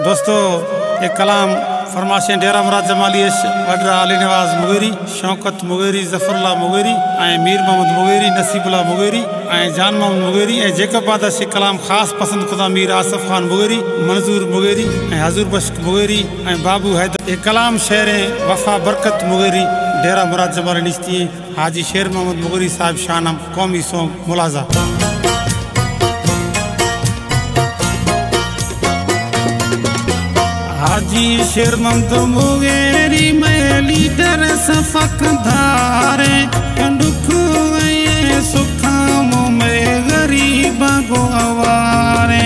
दोस्तों ये कलाम फरमाशें डेरा मुराद Jamali Vadra Ali Nawaz Mugeri, Shaukat Mugeri, Zafrulla Mugeri, Mir Mohammad Mugeri, Naseebullah Mugeri, जान मोहम्मद मुगेरी, जेकब बाद से कलाम खास पसंद खुदा मीर आसफ खान मुगेरी, मंजूर मुगेरी, हजूर बश्क मुगेरी, बाबू हैदर। ये कलाम शेर वफा बरकत मुगेरी डेरा मुराद जमाली निश्ती हाजी शेर मोहम्मद मुगेरी साहब शानम कौमी सॉन्ग मुलाजा। हाजी शेर मोहम्मद मुगेरी मैं लीडर सफक धारे दुख सुखामो में गरीब गो आवारे।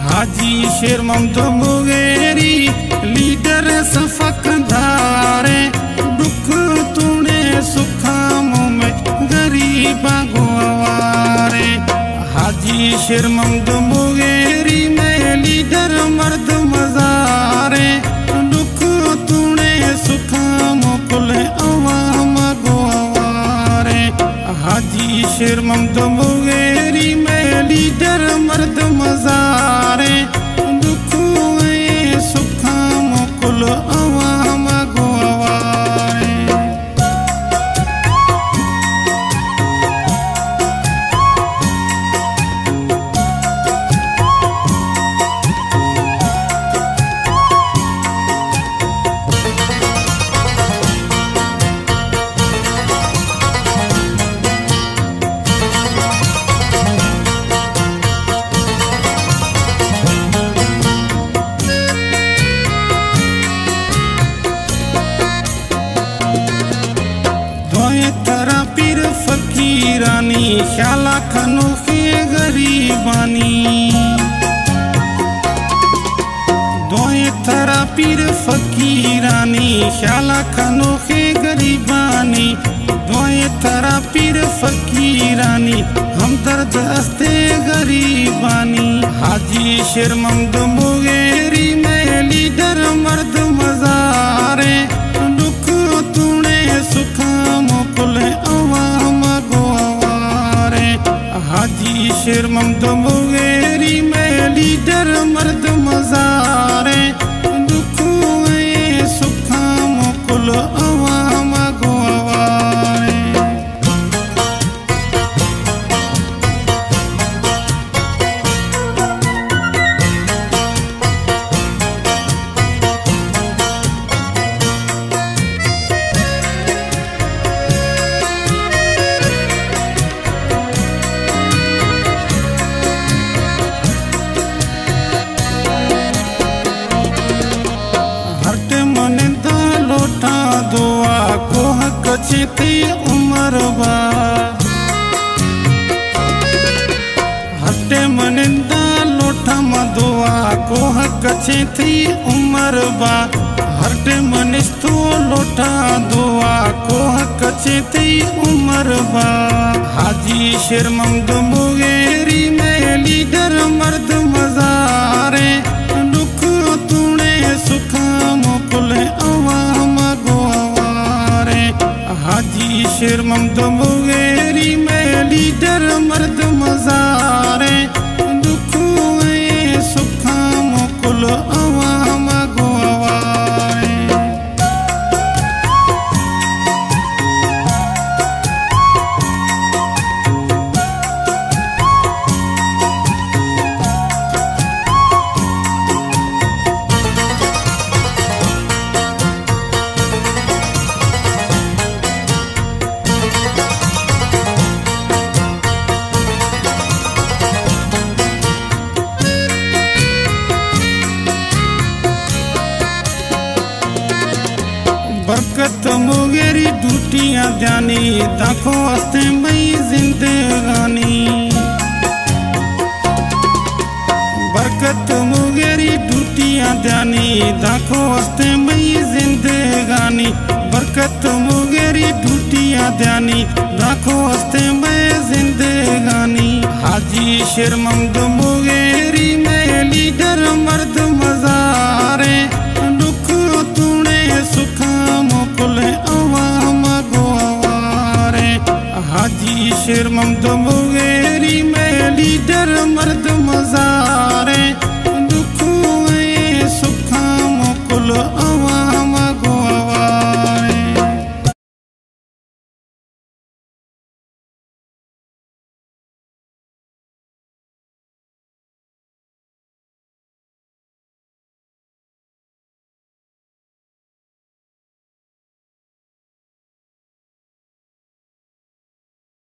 हाजी शेर मोहम्मद मुगेरी लीडर सफक धारे दुख तूने सुखामो में गरीब गो आवारे। हाजी शेर मोहम्मद मुगेरी मैं लीडर मर्द मजारे दुख तूने सुखामो कुल अवाम गो आवारे। हाजी शेर मोहम्मद मुगेरी मैं लीडर मर्द मजारे दुख सुखामो कुल अवाम गो आवारे। पीर फकीरानी ख्याला खनोखे गरीबानी दोए थरा पीर फकीरानी ख्याला खनोखे गरीबानी दोए थरा पीर फकीरानी हमदर्द अस्ते गरीबानी। हाजी शेर मोहम्मद मुगेरी मैं लीडर मर्द मजारे दुख तूने सुखामो कुल अवाम गो आवारे। हाजी शेर मोहम्मद मुगेरी मैं लीडर मर्द मजारे दुख सुखामो कुल अवाम गो आवारे। दुआ को हक छेती उमर बा हटे मनिंदा लोठा दुआ को हक छेती उमर बा हटे मनिस्तो लोठा दुआ को हक छेती उमर बा। हाजी शेर मोहम्मद मुगेरी मैं लीडर मर्द मजारे दुख तूने सुखामो कुल अवाम गो आवारे। हाजी शेर मोहम्मद मुगेरी मैं लीडर मर्द मजारे दुख सुखामो कुल अवाम गो आवारे। बरकत मुगेरी डूटियां जानी दाखो हस्ते मई जिंदगानी। बरकत मुगेरी डूटियां जानी दाखो हस्ते मई जिंदगानी। बरकत मुगेरी डूटियां जानी दाखो हस्ते मई जिंदगानी। हाजी शेर मोहम्मद मुगेरी